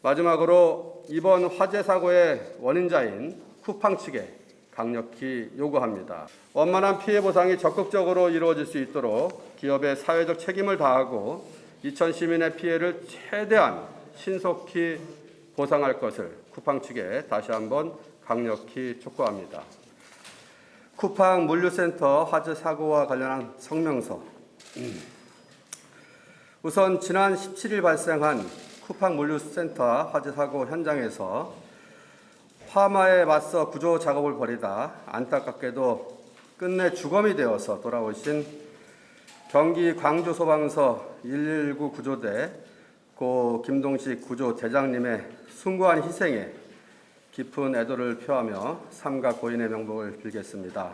마지막으로 이번 화재 사고의 원인자인 쿠팡 측에 강력히 요구합니다. 원만한 피해 보상이 적극적으로 이루어질 수 있도록 기업의 사회적 책임을 다하고 이천 시민의 피해를 최대한 신속히 보상할 것을 쿠팡 측에 다시 한번 강력히 촉구합니다. 쿠팡 물류센터 화재 사고와 관련한 성명서. 우선 지난 17일 발생한 쿠팡 물류센터 화재 사고 현장에서 화마에 맞서 구조 작업을 벌이다 안타깝게도 끝내 주검이 되어서 돌아오신 경기 광주소방서 119 구조대 고 김동식 구조대장님의 숭고한 희생에 깊은 애도를 표하며 삼가 고인의 명복을 빌겠습니다.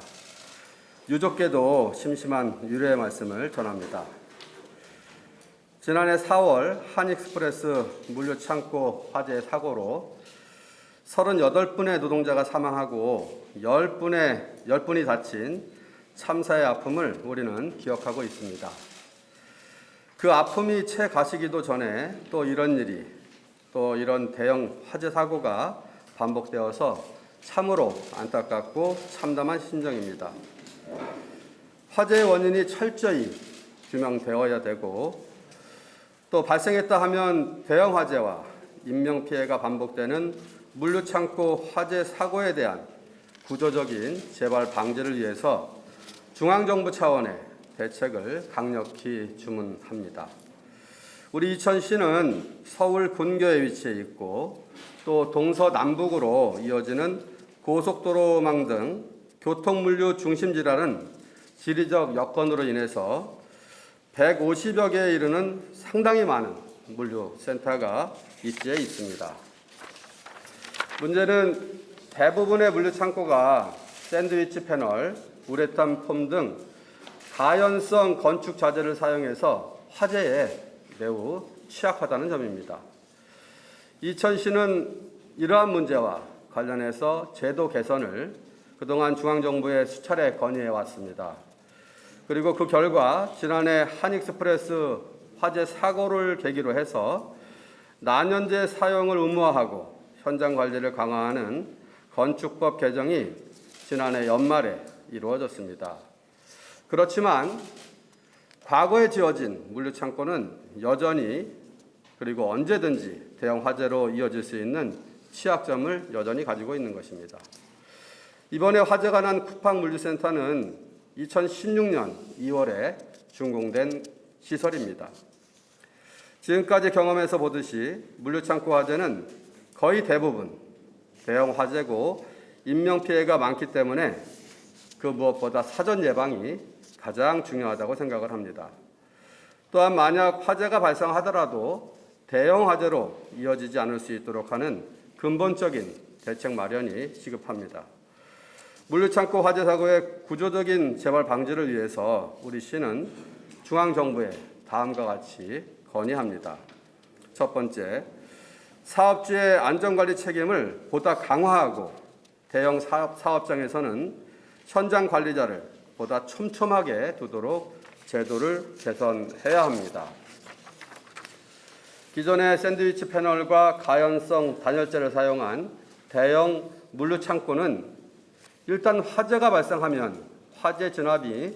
유족께도 심심한 유례의 말씀을 전합니다. 지난해 4월 한익스프레스 물류창고 화재 사고로 38분의 노동자가 사망하고 10분이 다친 참사의 아픔을 우리는 기억하고 있습니다. 그 아픔이 채 가시기도 전에 또 이런 일이, 또 이런 대형 화재 사고가 반복되어서 참으로 안타깝고 참담한 심정입니다. 화재의 원인이 철저히 규명되어야 되고 또 발생했다 하면 대형 화재와 인명피해가 반복되는 물류창고 화재 사고에 대한 구조적인 재발 방지를 위해서 중앙정부 차원의 대책을 강력히 주문합니다. 우리 이천시는 서울 근교에 위치해 있고 또 동서남북으로 이어지는 고속도로망 등 교통물류 중심지라는 지리적 여건으로 인해서 150여 개에 이르는 상당히 많은 물류센터가 입지해 있습니다. 문제는 대부분의 물류창고가 샌드위치 패널, 우레탄 폼 등 가연성 건축 자재를 사용해서 화재에 매우 취약하다는 점입니다. 이천시는 이러한 문제와 관련해서 제도 개선을 그동안 중앙정부에 수차례 건의해 왔습니다. 그리고 그 결과 지난해 한익스프레스 화재 사고를 계기로 해서 난연제 사용을 의무화하고 현장 관리를 강화하는 건축법 개정이 지난해 연말에 이루어졌습니다. 그렇지만 과거에 지어진 물류창고는 여전히 그리고 언제든지 대형 화재로 이어질 수 있는 취약점을 여전히 가지고 있는 것입니다. 이번에 화재가 난 쿠팡 물류센터는 2016년 2월에 준공된 시설입니다. 지금까지 경험해서 보듯이 물류창고 화재는 거의 대부분 대형 화재고 인명피해가 많기 때문에 그 무엇보다 사전 예방이 가장 중요하다고 생각을 합니다. 또한 만약 화재가 발생하더라도 대형 화재로 이어지지 않을 수 있도록 하는 근본적인 대책 마련이 시급합니다. 물류창고 화재 사고의 구조적인 재발 방지를 위해서 우리 시는 중앙정부에 다음과 같이 건의합니다. 첫 번째, 사업주의 안전관리 책임을 보다 강화하고 대형 사업장에서는 현장 관리자를 보다 촘촘하게 두도록 제도를 개선해야 합니다. 기존의 샌드위치 패널과 가연성 단열재를 사용한 대형 물류창고는 일단 화재가 발생하면 화재 진압이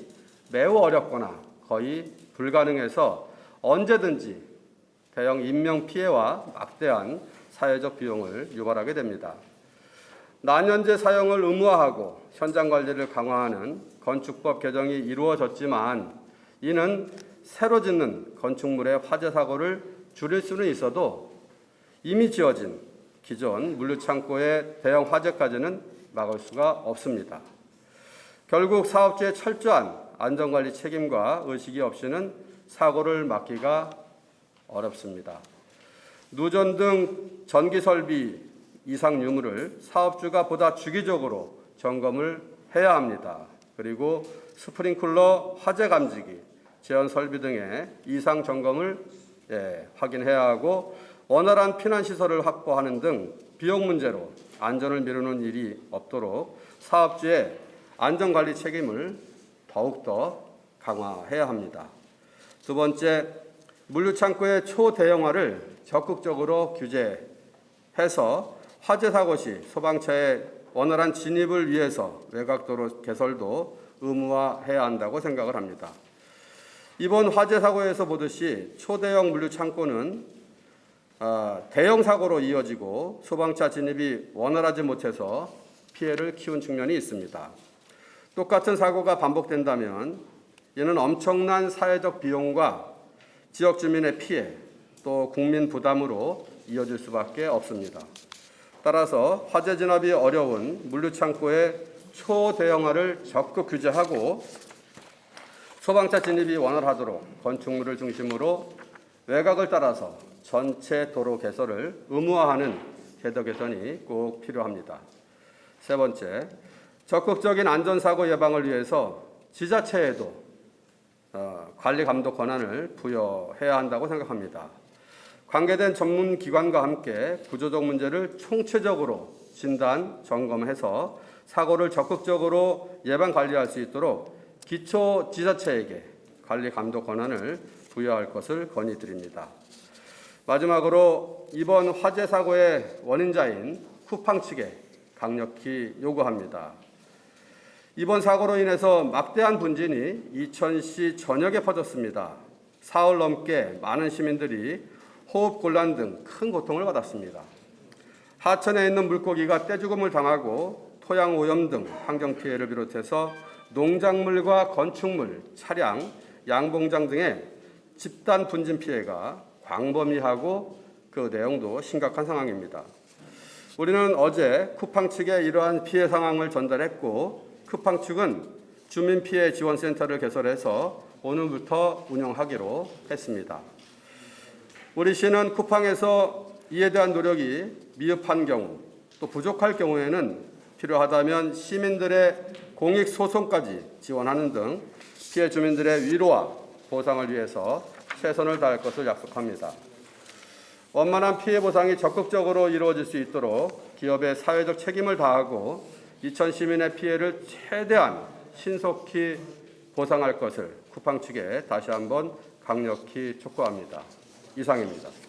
매우 어렵거나 거의 불가능해서 언제든지 대형 인명피해와 막대한 사회적 비용을 유발하게 됩니다. 난연제 사용을 의무화하고 현장 관리를 강화하는 건축법 개정이 이루어졌지만 이는 새로 짓는 건축물의 화재 사고를 줄일 수는 있어도 이미 지어진 기존 물류창고의 대형 화재까지는 막을 수가 없습니다. 결국 사업주의 철저한 안전관리 책임과 의식이 없이는 사고를 막기가 어렵습니다. 누전 등 전기설비 이상 유무를 사업주가 보다 주기적으로 점검을 해야 합니다. 그리고 스프링클러 화재 감지기, 제한 설비 등의 이상 점검을 확인해야 하고 원활한 피난시설을 확보하는 등 비용 문제로 안전을 미루는 일이 없도록 사업주의 안전관리 책임을 더욱더 강화해야 합니다. 두 번째, 물류창고의 초대형화를 적극적으로 규제해야 해서 화재 사고 시 소방차의 원활한 진입을 위해서 외곽도로 개설도 의무화해야 한다고 생각을 합니다. 이번 화재 사고에서 보듯이 초대형 물류 창고는 대형 사고로 이어지고 소방차 진입이 원활하지 못해서 피해를 키운 측면이 있습니다. 똑같은 사고가 반복된다면 이는 엄청난 사회적 비용과 지역 주민의 피해, 또 국민 부담으로 이어질 수밖에 없습니다. 따라서 화재 진압이 어려운 물류 창고의 초대형화를 적극 규제하고 소방차 진입이 원활하도록 건축물을 중심으로 외곽을 따라서 전체 도로 개설을 의무화하는 제도 개선이 꼭 필요합니다. 세 번째, 적극적인 안전사고 예방을 위해서 지자체에도 관리 감독 권한을 부여해야 한다고 생각합니다. 관계된 전문 기관과 함께 구조적 문제를 총체적으로 진단, 점검해서 사고를 적극적으로 예방 관리할 수 있도록 기초 지자체에게 관리 감독 권한을 부여할 것을 건의드립니다. 마지막으로 이번 화재 사고의 원인자인 쿠팡 측에 강력히 요구합니다. 이번 사고로 인해서 막대한 분진이 이천시 전역에 퍼졌습니다. 사흘 넘게 많은 시민들이 호흡곤란 등 큰 고통을 받았습니다. 하천에 있는 물고기가 떼죽음을 당하고 토양 오염 등 환경 피해를 비롯해서 농작물과 건축물, 차량, 양봉장 등의 집단 분진 피해가 광범위하고 그 내용도 심각한 상황입니다. 우리는 어제 쿠팡 측에 이러한 피해 상황을 전달했고 쿠팡 측은 주민피해 지원센터를 개설해서 오늘부터 운영하기로 했습니다. 우리 시는 쿠팡에서 이에 대한 노력이 미흡한 경우 또 부족할 경우에는 필요하다면 시민들의 공익소송까지 지원하는 등 피해 주민들의 위로와 보상을 위해서 최선을 다할 것을 약속합니다. 원만한 피해 보상이 적극적으로 이루어질 수 있도록 기업의 사회적 책임을 다하고 이천 시민의 피해를 최대한 신속히 보상할 것을 쿠팡 측에 다시 한번 강력히 촉구합니다. 이상입니다.